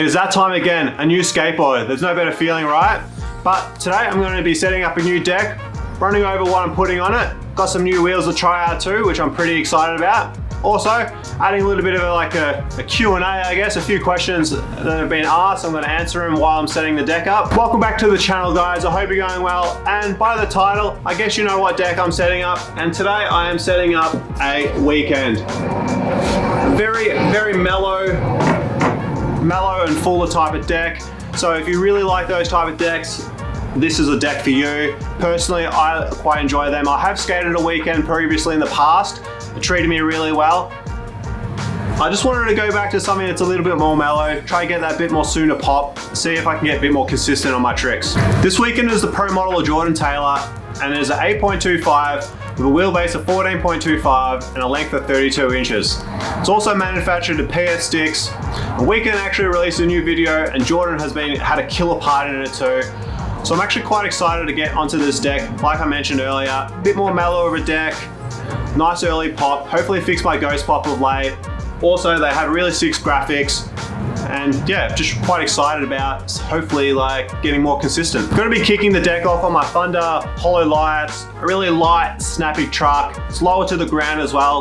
It is that time again, a new skateboard. There's no better feeling, right? But today I'm going to be setting up a new deck, running over what I'm putting on it. Got some new wheels to try out too, which I'm pretty excited about. Also, adding a little bit of a Q&A, I guess, a few questions that have been asked. I'm going to answer them while I'm setting the deck up. Welcome back to the channel, guys. I hope you're going well. And by the title, I guess you know what deck I'm setting up. And today I am setting up a weekend. Very, very mellow and fuller type of deck. So if you really like those type of decks, this is a deck for you. Personally, I quite enjoy them. I have skated a weekend previously in the past. It treated me really well. I just wanted to go back to something that's a little bit more mellow, try to get that bit more sooner pop, see if I can get a bit more consistent on my tricks. This weekend is the Pro model of Jordan Taylor, and there's an 8.25 with a wheelbase of 14.25 and a length of 32 inches. It's also manufactured in PS sticks. And Weekend actually released a new video, and Jordan had a killer part in it too. So I'm actually quite excited to get onto this deck. Like I mentioned earlier, a bit more mellow of a deck, nice early pop, hopefully fix my ghost pop of late. Also, they have really sick graphics, and yeah, just quite excited about hopefully like getting more consistent. I'm gonna be kicking the deck off on my Thunder Hollow Lights, a really light, snappy truck. It's lower to the ground as well,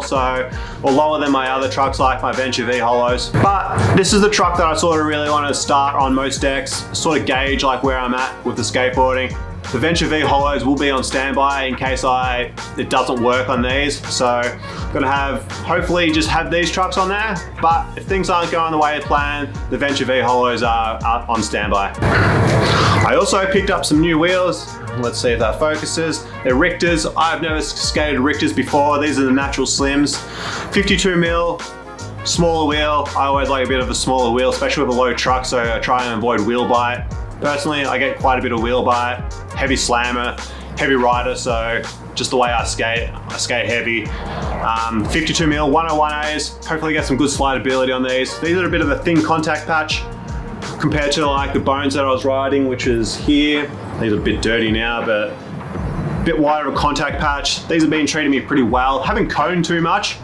or lower than my other trucks like my Venture V Hollows. But this is the truck that I sort of really want to start on most decks, sort of gauge like where I'm at with the skateboarding. The Venture V Hollows will be on standby in case it doesn't work on these. So I'm gonna hopefully just have these trucks on there. But if things aren't going the way I planned, the Venture V Hollows are on standby. I also picked up some new wheels. Let's see if that focuses. They're Richters. I've never skated Richters before. These are the natural slims. 52 mil, smaller wheel. I always like a bit of a smaller wheel, especially with a low truck, so I try and avoid wheel bite. Personally, I get quite a bit of wheel bite, heavy slammer, heavy rider, so just the way I skate heavy. 52 mil 101As, hopefully get some good slidability on these. These are a bit of a thin contact patch compared to like the bones that I was riding, which is here. These are a bit dirty now, but a bit wider of a contact patch. These have been treating me pretty well. Haven't coned too much.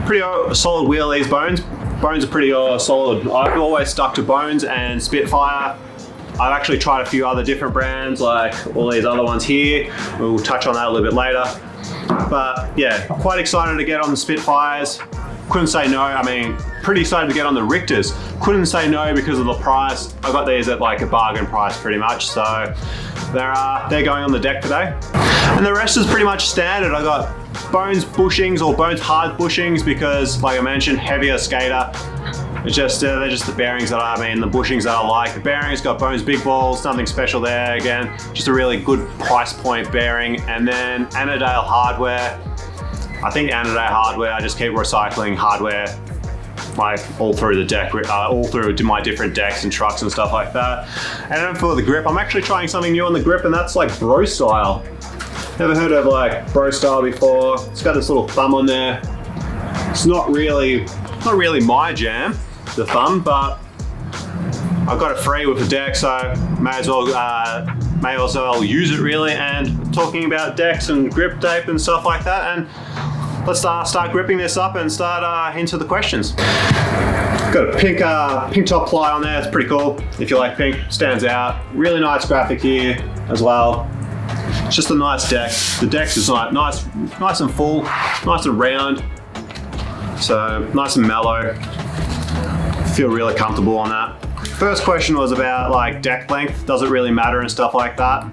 Pretty solid wheel, these bones. Bones are pretty solid. I've always stuck to Bones and Spitfire. I've actually tried a few other different brands, like all these other ones here. We'll touch on that a little bit later. But yeah, quite excited to get on the Spitfires. Couldn't say no. I mean, pretty excited to get on the Richters. Couldn't say no because of the price. I got these at like a bargain price pretty much. So they're going on the deck today. And the rest is pretty much standard. I got Bones bushings or Bones hard bushings because, like I mentioned, heavier skater. It's just, they're just the bearings that the bushings that I like. The bearings got Bones big balls, nothing special there. Again, just a really good price point bearing. And then Annandale hardware. I think Annandale hardware, I just keep recycling hardware like all through the deck, all through my different decks and trucks and stuff like that. And then for the grip, I'm actually trying something new on the grip, and that's like Bro Style. Never heard of like Bro Style before. It's got this little thumb on there. It's not really my jam, the thumb, but I've got it free with the deck, so may as well use it really. And talking about decks and grip tape and stuff like that, and let's start gripping this up and start into the questions. Got a pink top ply on there. It's pretty cool. If you like pink, stands out. Really nice graphic here as well. It's just a nice deck. The deck is nice and full, nice and round. So nice and mellow. Feel really comfortable on that. First question was about like deck length. Does it really matter and stuff like that?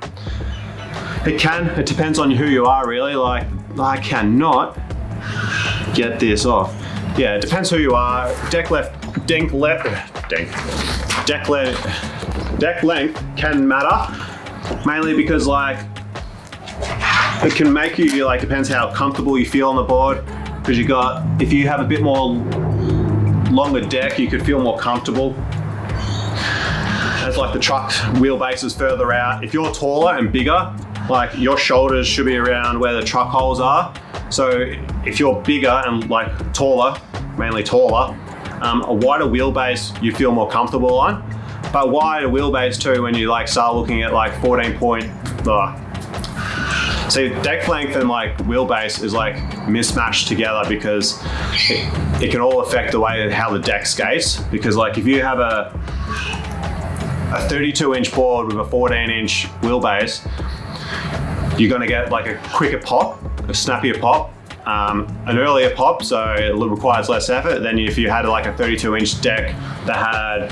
It can. It depends on who you are really. Like I cannot get this off. Yeah, it depends who you are. Deck length can matter, mainly because like it can make you like, depends how comfortable you feel on the board. Because if you have a bit more longer deck, you could feel more comfortable. As like the truck wheelbase is further out. If you're taller and bigger, like your shoulders should be around where the truck holes are. So if you're bigger and like taller, mainly taller, a wider wheelbase you feel more comfortable on. But wider wheelbase too when you like start looking at like 14 point, See, deck length and like wheelbase is like mismatched together because it can all affect the way how the deck skates. Because like if you have a a 32-inch board with a 14-inch wheelbase, you're gonna get like a quicker pop, a snappier pop, an earlier pop, so it requires less effort than if you had like a 32-inch deck that had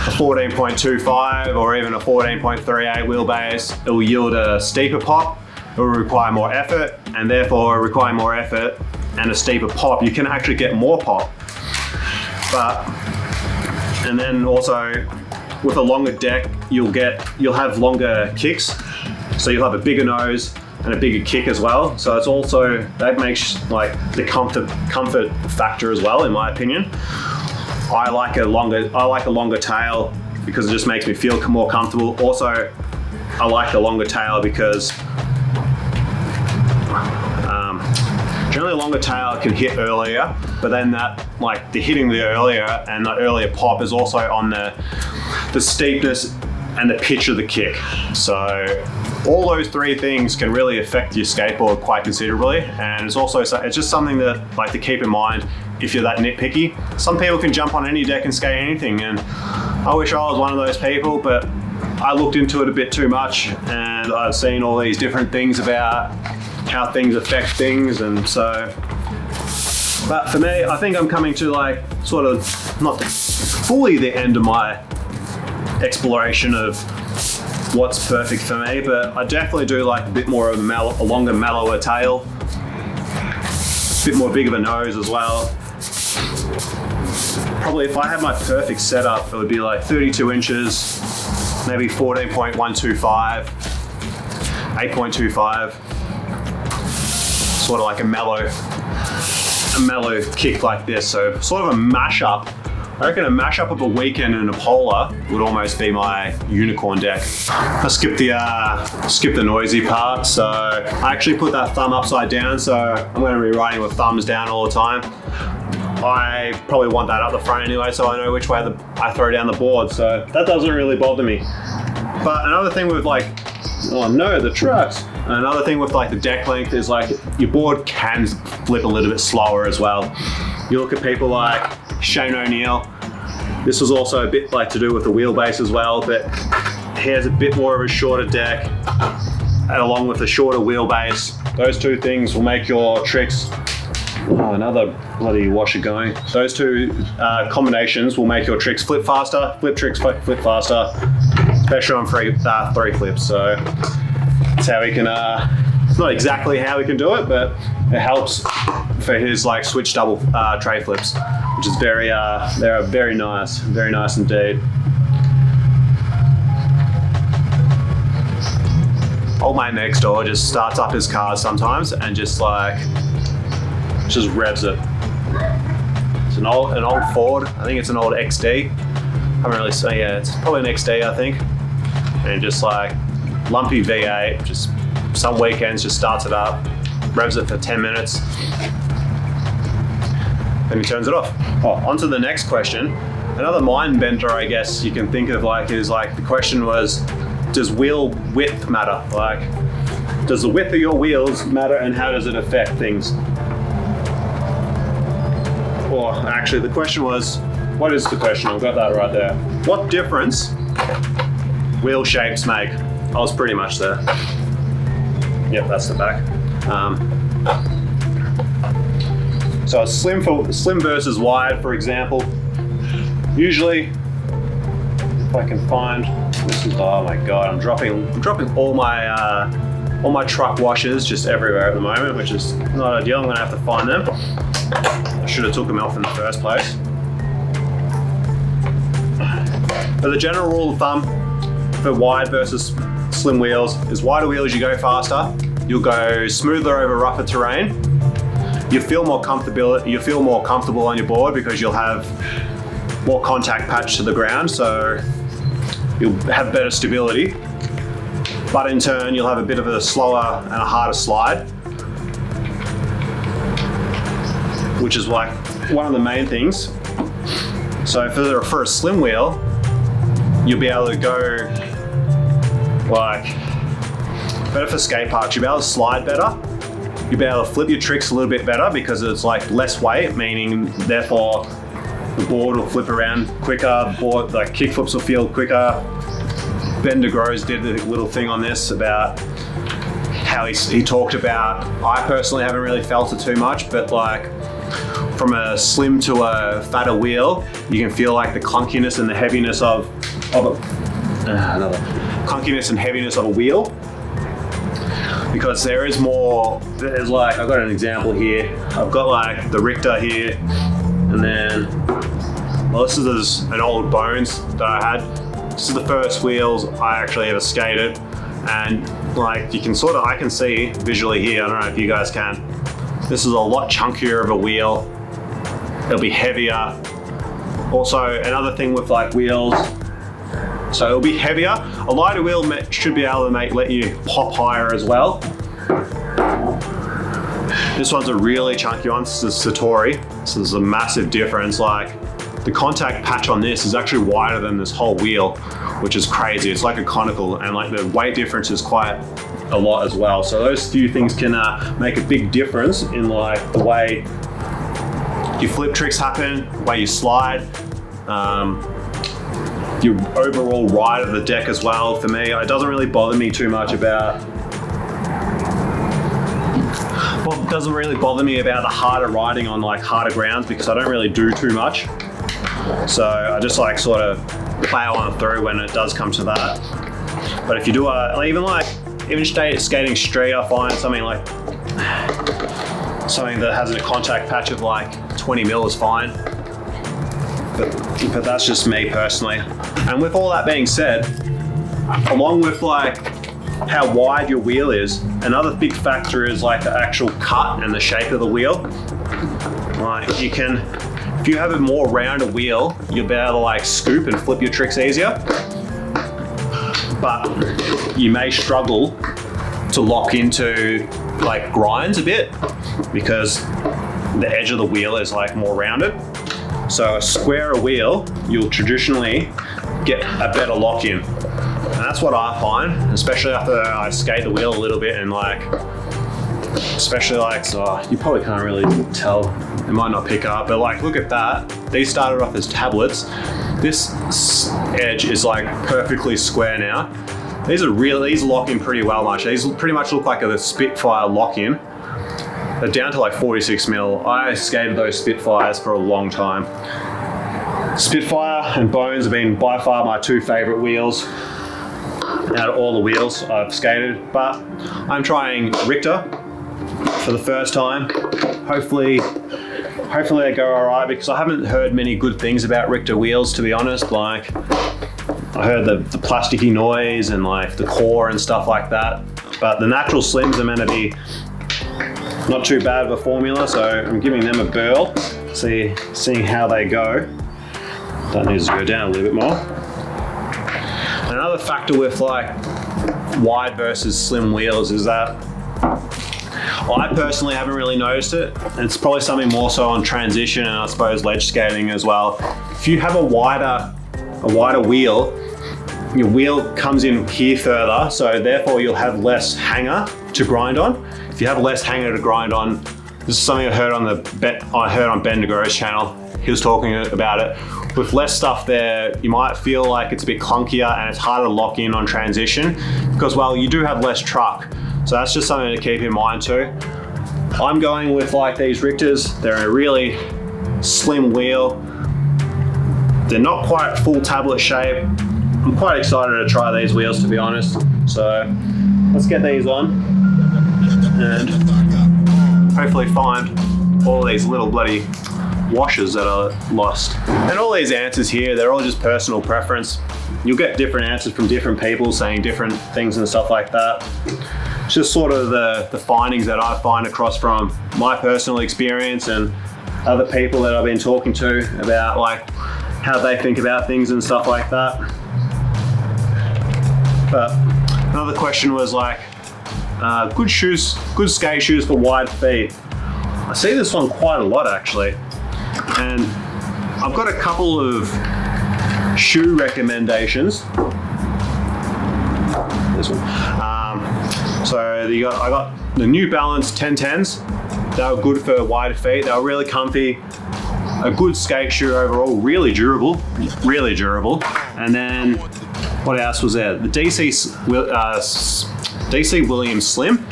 a 14.25 or even a 14.38 wheelbase. It will yield a steeper pop. It will require more effort, and therefore require more effort and a steeper pop. You can actually get more pop, and then also with a longer deck, you'll have longer kicks, so you'll have a bigger nose and a bigger kick as well. So it's also, that makes like the comfort factor as well, in my opinion. I like a longer tail because it just makes me feel more comfortable. Also, I like the longer tail because generally a longer tail can hit earlier, but then that, like the hitting the earlier and the earlier pop is also on the steepness and the pitch of the kick. So all those three things can really affect your skateboard quite considerably, and it's just something that like to keep in mind if you're that nitpicky. Some people can jump on any deck and skate anything, and I wish I was one of those people, but I looked into it a bit too much and I've seen all these different things about how things affect things, and so, but for me, I think I'm coming to like sort of not fully the end of my exploration of what's perfect for me, but I definitely do like a bit more of a longer, mellower tail, a bit more big of a nose as well. Probably if I had my perfect setup, it would be like 32 inches, maybe 14.125, 8.25, sort of like a mellow kick like this. So sort of a mashup. I reckon a mashup of a weekend and a polar would almost be my unicorn deck. I skipped the noisy part, so I actually put that thumb upside down, so I'm going to be riding with thumbs down all the time. I probably want that up the front anyway, so I know which way I throw down the board, so that doesn't really bother me. But another thing with like, oh no, the trucks. Another thing with like the deck length is like your board can flip a little bit slower as well. You look at people like Shane O'Neill. This was also a bit like to do with the wheelbase as well, but he has a bit more of a shorter deck and along with a shorter wheelbase. Those two things will make your tricks, oh, another bloody washer going. Those two combinations will make your tricks flip faster, flip faster, especially on three flips. So that's how we can, it's not exactly how we can do it, but it helps for his like switch double tray flips, which is they're very nice indeed. Old mate next door just starts up his car sometimes and just revs it. It's an old Ford. I think it's an old XD. I haven't really seen. Yeah, it's probably an XD, I think. And just like lumpy V8. Just some weekends just starts it up, revs it for 10 minutes, then he turns it off. Oh, on to the next question. Another mind bender, I guess you can think of is the question was, does wheel width matter? Like, does the width of your wheels matter, and how does it affect things? Or actually, the question was, what is the question? I've got that right there. What difference wheel shapes make? I was pretty much there. Yep, that's the back. So slim versus wide, for example. Usually, if I can find, this is, oh my god, I'm dropping all my truck washers just everywhere at the moment, which is not ideal. I'm gonna have to find them. I should have took them off in the first place. But the general rule of thumb for wide versus slim wheels is wider wheels, you go faster, you'll go smoother over rougher terrain, you feel more comfortable on your board because you'll have more contact patch to the ground, so you'll have better stability, but in turn you'll have a bit of a slower and a harder slide, which is like one of the main things. So for a slim wheel, you'll be able to go like, better for skate parks, you'll be able to slide better, you'll be able to flip your tricks a little bit better because it's like less weight, meaning therefore the board will flip around quicker, the board, like kick flips will feel quicker, Ben DeGrose did a little thing on this about how he talked about, I personally haven't really felt it too much, but like from a slim to a fatter wheel, you can feel like the clunkiness and the heaviness of a wheel, because there is more. There's like, I've got an example here. I've got like the Richter here, and then, well, this is an old Bones that I had. This is the first wheels I actually ever skated, and like you can I can see visually here, I don't know if you guys can, this is a lot chunkier of a wheel. It'll be heavier. Also, another thing with like wheels, so it'll be heavier. A lighter wheel should be able to let you pop higher as well. This one's a really chunky one. This is Satori, so there's a massive difference. Like the contact patch on this is actually wider than this whole wheel, which is crazy. It's like a conical, and like the weight difference is quite a lot as well. So those few things can make a big difference in like the way your flip tricks happen, the way you slide, your overall ride of the deck as well. For me, it doesn't really bother me too much about, well, it doesn't really bother me about the harder riding on like harder grounds, because I don't really do too much. So I just like sort of plow on through when it does come to that. But if you do even skating straight, I find something that has a contact patch of like 20 mil is fine. But that's just me personally. And with all that being said, along with like how wide your wheel is, another big factor is like the actual cut and the shape of the wheel. Like if you have a more rounded wheel, you'll be able to like scoop and flip your tricks easier. But you may struggle to lock into like grinds a bit, because the edge of the wheel is like more rounded. So a squarer wheel, you'll traditionally get a better lock in. And that's what I find, especially after I skate the wheel a little bit, and like, especially like, so you probably can't really tell, it might not pick up, but like, look at that. These started off as tablets. This edge is like perfectly square now. These lock in pretty well much. These pretty much look like a Spitfire lock in. They're down to like 46 mil. I skated those Spitfires for a long time. Spitfire and Bones have been by far my two favorite wheels out of all the wheels I've skated, but I'm trying Richter for the first time. Hopefully they go all right, because I haven't heard many good things about Richter wheels, to be honest. Like, I heard the plasticky noise and like the core and stuff like that, but the natural slims are meant to be not too bad of a formula, so I'm giving them a burl, seeing how they go. That needs to go down a little bit more. Another factor with like wide versus slim wheels is that I personally haven't really noticed it. It's probably something more so on transition and I suppose ledge skating as well. If you have a wider wheel, your wheel comes in here further, so therefore you'll have less hanger to grind on. If you have less hanger to grind on, this is something I heard on Ben DeGro's channel. He was talking about it. With less stuff there, you might feel like it's a bit clunkier and it's harder to lock in on transition, because, well, you do have less truck. So that's just something to keep in mind too. I'm going with like these Richters. They're in a really slim wheel. They're not quite full tablet shape. I'm quite excited to try these wheels, to be honest. So let's get these on and hopefully find all these little bloody washers that are lost. And all these answers here, they're all just personal preference. You'll get different answers from different people saying different things and stuff like that. It's just sort of the findings that I find across from my personal experience and other people that I've been talking to about like how they think about things and stuff like that. But another question was like, good skate shoes for wide feet. I see this one quite a lot actually. And I've got a couple of shoe recommendations. This one. So I got the New Balance 1010s. They were good for wide feet. They were really comfy. A good skate shoe overall, really durable. And then What else was there? The DC Williams Slim.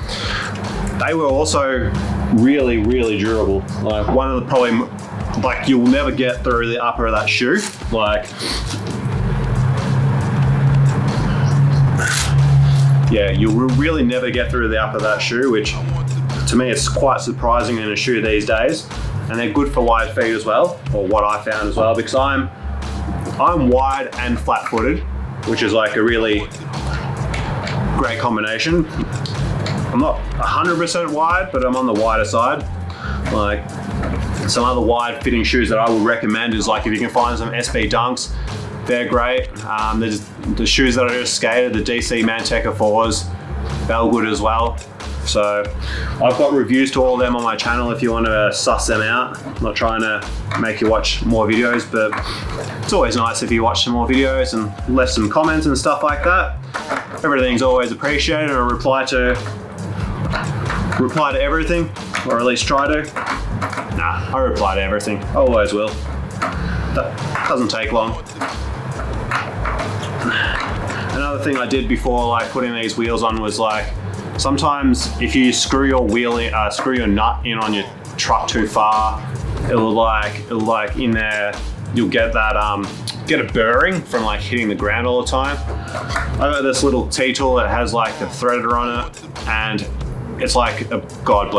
They were also really, really durable. Like one of the probably, like you'll never get through the upper of that shoe. Like, yeah, you'll really never get through the upper of that shoe, which to me it's quite surprising in a shoe these days. And they're good for wide feet as well, or what I found as well, because I'm wide and flat-footed, which is like a really great combination. I'm not 100% wide, but I'm on the wider side. Like some other wide fitting shoes that I would recommend is like if you can find some SB Dunks, they're great. There's the shoes that I just skated, the DC Manteca 4s, they're good as well. So I've got reviews to all of them on my channel if you want to suss them out. I'm not trying to make you watch more videos, but it's always nice if you watch some more videos and left some comments and stuff like that. Everything's always appreciated, and I reply to everything, or at least try to. Nah, I reply to everything. I always will. That doesn't take long. Another thing I did before like putting these wheels on was like, sometimes if you screw your nut in on your truck too far, it'll like in there, you'll get that get a burring from like hitting the ground all the time. I got this little T-tool that has like a threader on it, and it's like a God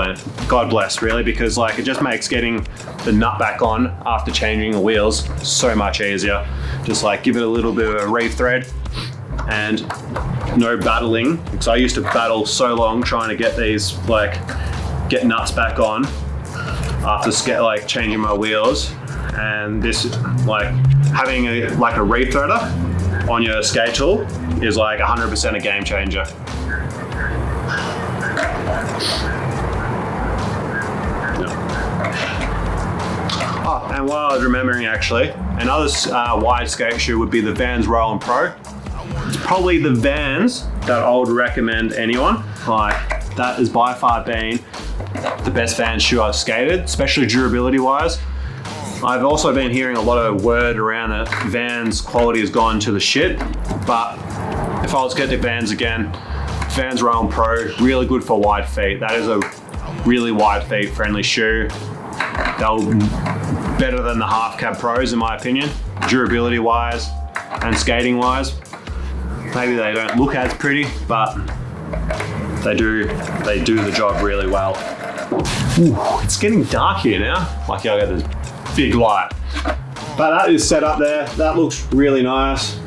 bless really, because like it just makes getting the nut back on after changing the wheels so much easier. Just like give it a little bit of a reef thread and no battling, because I used to battle so long trying to get these get nuts back on after changing my wheels. And this like having a reef threader on your skate tool is like 100% a game changer. Oh, and while I was remembering actually, another wide skate shoe would be the Vans Roll and Pro. It's probably the Vans that I would recommend anyone. Like that has by far been the best Vans shoe I've skated, especially durability wise. I've also been hearing a lot of word around that Vans quality has gone to the shit, but if I was to get the Vans again, Vans Roll and Pro, really good for wide feet. That is a really wide feet friendly shoe. They're better than the half cab pros in my opinion, durability wise and skating wise. Maybe they don't look as pretty, but they do the job really well. Ooh, it's getting dark here now. Like I got this big light. But that is set up there. That looks really nice.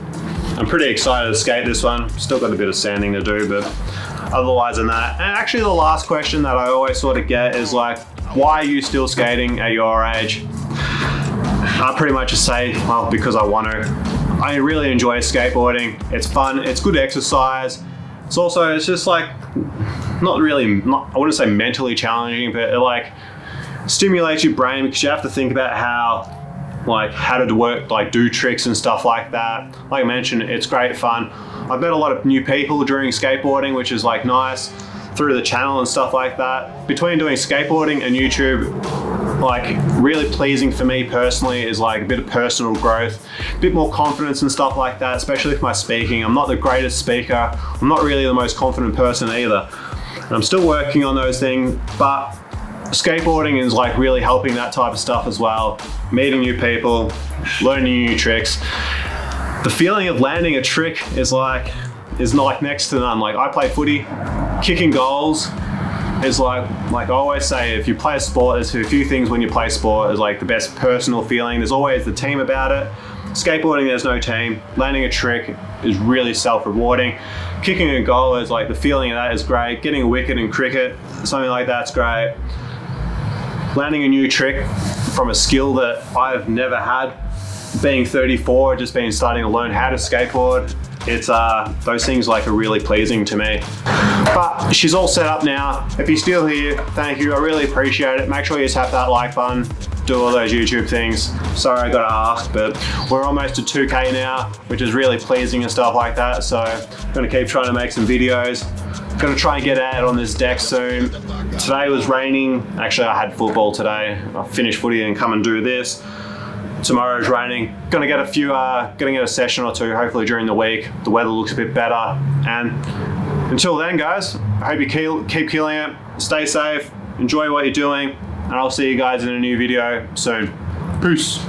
I'm pretty excited to skate this one. Still got a bit of sanding to do, but otherwise than that. And actually the last question that I always sort of get is like, why are you still skating at your age? I pretty much just say, well, because I want to. I really enjoy skateboarding. It's fun, it's good exercise. It's just like, I wouldn't say mentally challenging, but it like stimulates your brain because you have to think about how to work, like do tricks and stuff like that. Like I mentioned, it's great fun. I've met a lot of new people during skateboarding, which is like nice through the channel and stuff like that. Between doing skateboarding and YouTube, like really pleasing for me personally is like a bit of personal growth, a bit more confidence and stuff like that, especially with my speaking. I'm not the greatest speaker. I'm not really the most confident person either. And I'm still working on those things, but skateboarding is like really helping that type of stuff as well. Meeting new people, learning new tricks. The feeling of landing a trick is not like next to none. Like I play footy, kicking goals is like I always say, if you play a sport, there's a few things when you play sport is like the best personal feeling. There's always the team about it. Skateboarding, there's no team. Landing a trick is really self-rewarding. Kicking a goal is like the feeling of that is great. Getting a wicket in cricket, something like that's great. Landing a new trick from a skill that I've never had, being 34, just been starting to learn how to skateboard. It's those things like are really pleasing to me. But she's all set up now. If you're still here, thank you. I really appreciate it. Make sure you tap that like button, do all those YouTube things. Sorry I got to ask, but we're almost to 2K now, which is really pleasing and stuff like that. So I'm gonna keep trying to make some videos. Gonna try and get out on this deck soon. Today was raining. Actually, I had football today. I finished footy and come and do this. Tomorrow's raining. Gonna get a session or two, hopefully during the week. The weather looks a bit better. And until then, guys, I hope you keep killing it. Stay safe, enjoy what you're doing, and I'll see you guys in a new video soon. Peace.